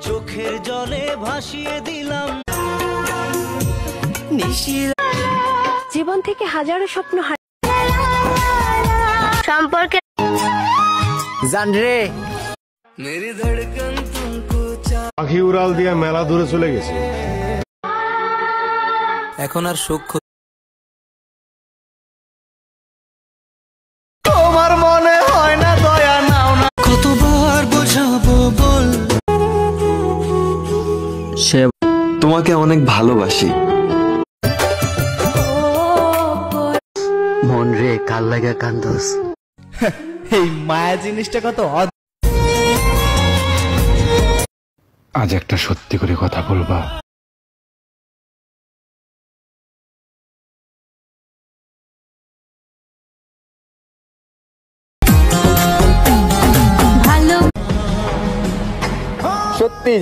চোখের জলে ভাসিয়ে দিলাম জীবন থেকে হাজারো স্বপ্ন সম্পর্কে জানরে মেরি ধড়কন তুমকো পাখি উড়াল দিয়ে মেলা দূরে চলে গেছে। এখন আর সুখ তোমার মনে হয় না দয়া নাও না কতবার বোঝাবো বল সে তোমাকে অনেক ভালোবাসি। মন রে কাল লাগা কান্দস এই মায়া জিনিসটা কত আজ একটা সত্যি করে কথা বলবা?